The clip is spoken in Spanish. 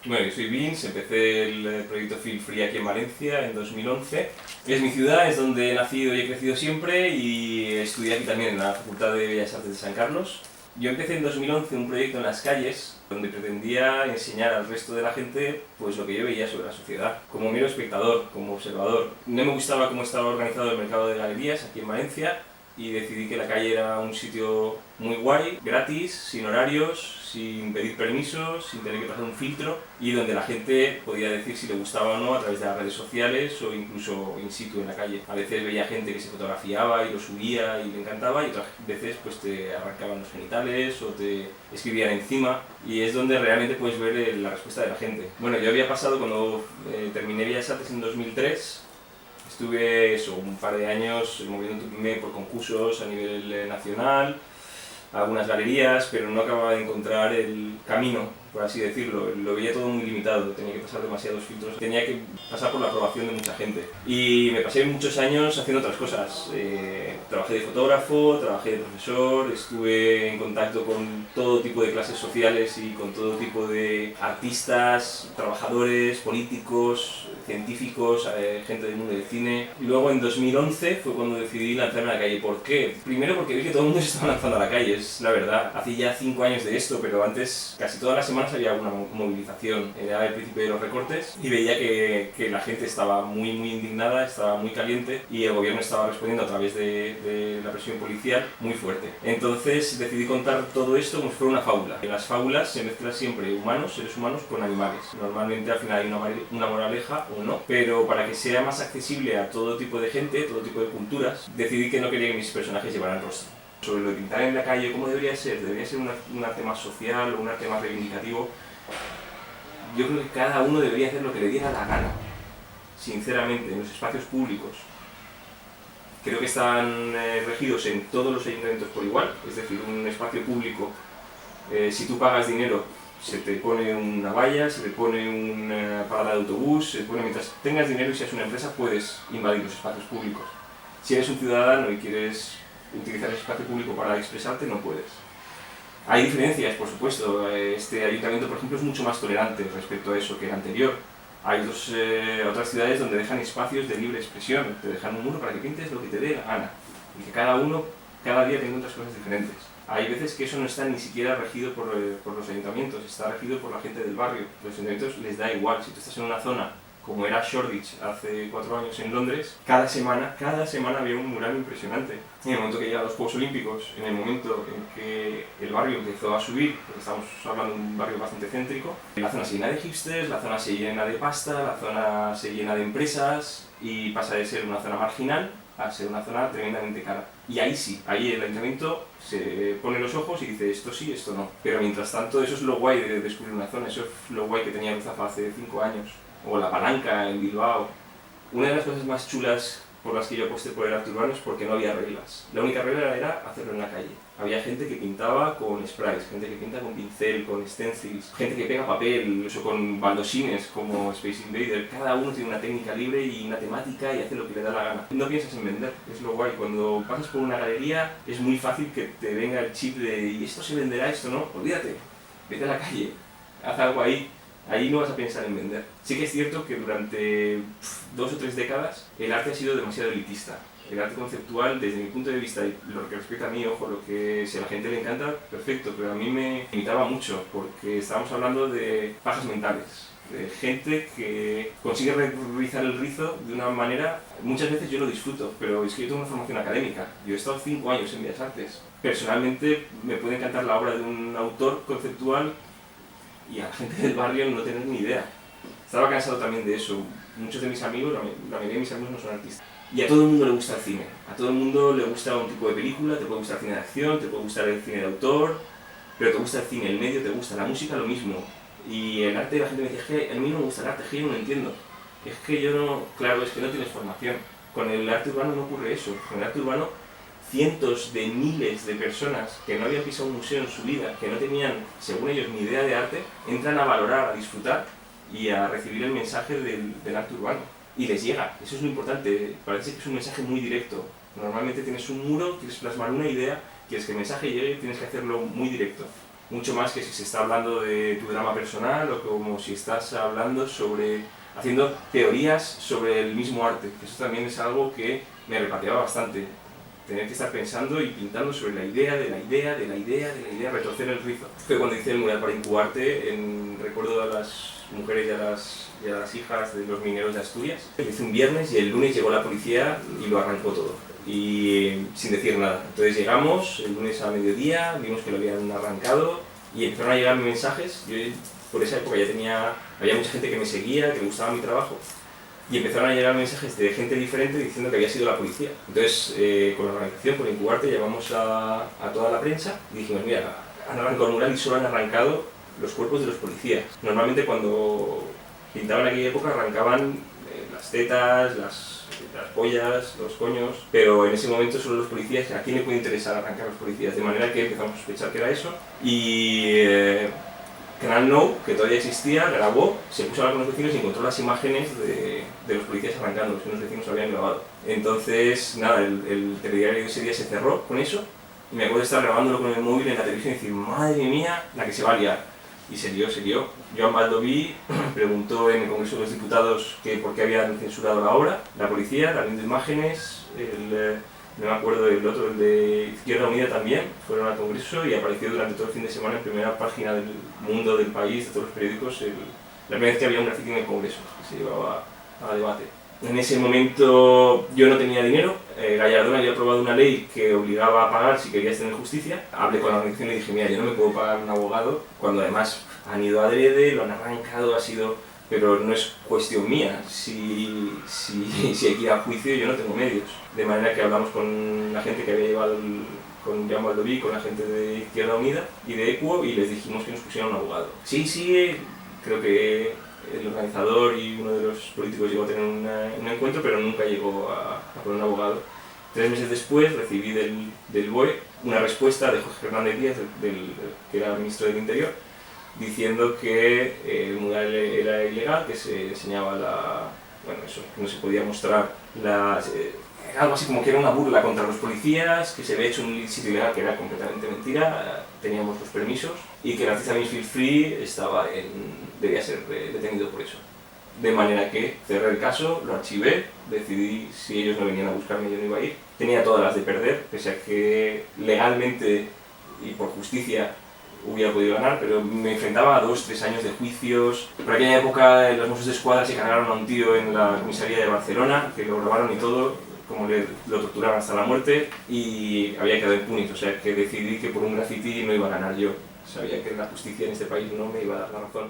Bueno, yo soy Vince, empecé el proyecto Feel Free aquí en Valencia en 2011. Es mi ciudad, es donde he nacido y he crecido siempre y estudié aquí también en la Facultad de Bellas Artes de San Carlos. Yo empecé en 2011 un proyecto en las calles donde pretendía enseñar al resto de la gente pues lo que yo veía sobre la sociedad, como mero espectador, como observador. No me gustaba cómo estaba organizado el mercado de galerías aquí en Valencia y decidí que la calle era un sitio muy guay, gratis, sin horarios, sin pedir permisos, sin tener que pasar un filtro y donde la gente podía decir si le gustaba o no a través de las redes sociales o incluso in situ en la calle. A veces veía gente que se fotografiaba y lo subía y le encantaba y otras veces pues te arrancaban los genitales o te escribían encima y es donde realmente puedes ver la respuesta de la gente. Bueno, yo había pasado cuando terminé Bellas Artes en 2003. Estuve un par de años moviéndome por concursos a nivel nacional, a algunas galerías, pero no acababa de encontrar el camino, por así decirlo. Lo veía todo muy limitado, tenía que pasar demasiados filtros, tenía que pasar por la aprobación de mucha gente. Y me pasé muchos años haciendo otras cosas. Trabajé de fotógrafo, trabajé de profesor, estuve en contacto con todo tipo de clases sociales y con todo tipo de artistas, trabajadores, políticos, científicos, gente del mundo del cine. Y luego en 2011 fue cuando decidí lanzarme a la calle. ¿Por qué? Primero porque vi que todo el mundo se estaba lanzando a la calle, es la verdad. Hace ya 5 años de esto, pero antes casi todas las semanas había alguna movilización. Era el principio de los recortes y veía que la gente estaba muy indignada, estaba muy caliente y el gobierno estaba respondiendo a través de la presión policial muy fuerte. Entonces decidí contar todo esto como si fuera una fábula. En las fábulas se mezclan siempre humanos, seres humanos, con animales. Normalmente al final hay una moraleja o no, pero para que sea más accesible a todo tipo de gente, todo tipo de culturas, decidí que no quería que mis personajes llevaran rostro. Sobre lo de pintar en la calle, ¿cómo debería ser? ¿Debería ser un arte más social o un arte más reivindicativo? Yo creo que cada uno debería hacer lo que le diera la gana, sinceramente, en los espacios públicos. Creo que están regidos en todos los ayuntamientos por igual, es decir, un espacio público, si tú pagas dinero, se te pone una valla, se te pone una parada de autobús, mientras tengas dinero y seas una empresa puedes invadir los espacios públicos. Si eres un ciudadano y quieres utilizar el espacio público para expresarte, no puedes. Hay diferencias, por supuesto. Este ayuntamiento, por ejemplo, es mucho más tolerante respecto a eso que el anterior. Hay otras ciudades donde dejan espacios de libre expresión, te dejan un muro para que pintes lo que te dé la gana y que cada uno, cada día tenga otras cosas diferentes. Hay veces que eso no está ni siquiera regido por los ayuntamientos, está regido por la gente del barrio. A los ayuntamientos les da igual. Si tú estás en una zona como era Shoreditch hace 4 años en Londres, cada semana había un mural impresionante. En el momento que llegan los Juegos Olímpicos, en el momento en que el barrio empezó a subir, porque estamos hablando de un barrio bastante céntrico, la zona se llena de hipsters, la zona se llena de pasta, la zona se llena de empresas y pasa de ser una zona marginal a ser una zona tremendamente cara. Y ahí sí, ahí el ayuntamiento se pone los ojos y dice esto sí, esto no. Pero mientras tanto, eso es lo guay de descubrir una zona, eso es lo guay que tenía Ruzafa hace 5 años. O La Palanca en Bilbao. Una de las cosas más chulas por las que yo aposté por el arte urbano es porque no había reglas. La única regla era hacerlo en la calle. Había gente que pintaba con sprays, gente que pinta con pincel, con stencils, gente que pega papel, o con baldosines como Space Invader. Cada uno tiene una técnica libre y una temática y hace lo que le da la gana. No piensas en vender, es lo guay. Cuando pasas por una galería es muy fácil que te venga el chip de ¿y esto se venderá, esto no? Olvídate, vete a la calle, haz algo ahí. Ahí no vas a pensar en vender. Sí que es cierto que durante 2 o 3 décadas el arte ha sido demasiado elitista. El arte conceptual, desde mi punto de vista, y lo que respecta a mí, ojo, lo que si a la gente le encanta, perfecto, pero a mí me limitaba mucho, porque estábamos hablando de pajas mentales, de gente que consigue rizar el rizo de una manera, muchas veces yo lo disfruto, pero es que yo tengo una formación académica, yo he estado 5 años en Bellas Artes. Personalmente me puede encantar la obra de un autor conceptual y a la gente del barrio no tener ni idea. Estaba cansado también de eso. Muchos de mis amigos, la mayoría de mis amigos no son artistas. Y a todo el mundo le gusta el cine. A todo el mundo le gusta un tipo de película, te puede gustar el cine de acción, te puede gustar el cine de autor, pero te gusta el cine, el medio, te gusta la música, lo mismo. Y el arte, la gente me dice, es que a mí no me gusta el arte, es que yo no lo entiendo. Es que yo no, claro, es que no tienes formación. Con el arte urbano no ocurre eso. Con el arte urbano cientos de miles de personas que no habían pisado un museo en su vida, que no tenían, según ellos, ni idea de arte, entran a valorar, a disfrutar y a recibir el mensaje del arte urbano. Y les llega, eso es lo importante, parece que es un mensaje muy directo. Normalmente tienes un muro, quieres plasmar una idea, quieres que el mensaje llegue, tienes que hacerlo muy directo. mucho más que si se está hablando de tu drama personal o como si estás hablando haciendo teorías sobre el mismo arte. Eso también es algo que me repateaba bastante. Tener que estar pensando y pintando sobre la idea, de la idea, de la idea, de la idea, retorcer el rizo. Fue cuando hice el mural para Incubarte, recuerdo a las mujeres y a las hijas de los mineros de Asturias. Lo hice un viernes y el lunes llegó la policía y lo arrancó todo. Y sin decir nada. Entonces llegamos el lunes a mediodía, vimos que lo habían arrancado y empezaron a llegar mensajes. Yo por esa época había mucha gente que me seguía, que le gustaba mi trabajo. Y empezaron a llegar mensajes de gente diferente diciendo que había sido la policía. Entonces, con la organización, por Incubarte, llamamos a toda la prensa y dijimos, mira, han arrancado el mural y solo han arrancado los cuerpos de los policías. Normalmente cuando pintaban en aquella época arrancaban las tetas, las pollas, los coños, pero en ese momento solo los policías. ¿A quién le puede interesar arrancar los policías? De manera que empezamos a sospechar que era eso. Y Canal No, que todavía existía, grabó, se puso a hablar con los vecinos y encontró las imágenes de los policías arrancando, que unos vecinos habían grabado. Entonces, nada, el telediario de ese día se cerró con eso y me acuerdo de estar grabándolo con el móvil en la televisión y decir, madre mía, la que se va a liar. Y se lió. Joan Baldoví preguntó en el Congreso de los Diputados que por qué habían censurado la obra, la policía, también de imágenes, no me acuerdo del otro, el de Izquierda Unida también, fueron al Congreso y apareció durante todo el fin de semana en primera página del Mundo, del País, de todos los periódicos, la primera vez que había un grafiti en el Congreso, que se llevaba a debate. En ese momento yo no tenía dinero, Gallardón había aprobado una ley que obligaba a pagar si querías tener justicia. Hablé con la organización y le dije, mira, yo no me puedo pagar un abogado, cuando además han ido adrede, lo han arrancado, pero no es cuestión mía. Si hay que ir a juicio, yo no tengo medios. De manera que hablamos con la gente que había llevado con Joan Baldoví, con la gente de Izquierda Unida y de Equo, y les dijimos que nos pusieran un abogado. Sí, creo que el organizador y uno de los políticos llegó a tener un encuentro, pero nunca llegó a poner un abogado. 3 meses después recibí del BOE una respuesta de Jorge Fernández Díaz, que era ministro del Interior, diciendo que el mural era ilegal, que se enseñaba eso, que no se podía mostrar algo así como que era una burla contra los policías, que se había hecho un sitio ilegal, que era completamente mentira, teníamos los permisos, y que el artista Miss Feel Free debía ser detenido por eso. De manera que cerré el caso, lo archivé, decidí si ellos no venían a buscarme yo no iba a ir. Tenía todas las de perder, pese a que legalmente y por justicia hubiera podido ganar, pero me enfrentaba a 2-3 años de juicios. Por aquella época los Mossos d'Esquadra se cargaron a un tío en la comisaría de Barcelona, que lo grabaron y todo, como lo torturaron hasta la muerte, y había quedado impune, o sea que decidí que por un graffiti no iba a ganar yo. Sabía que la justicia en este país no me iba a dar la razón.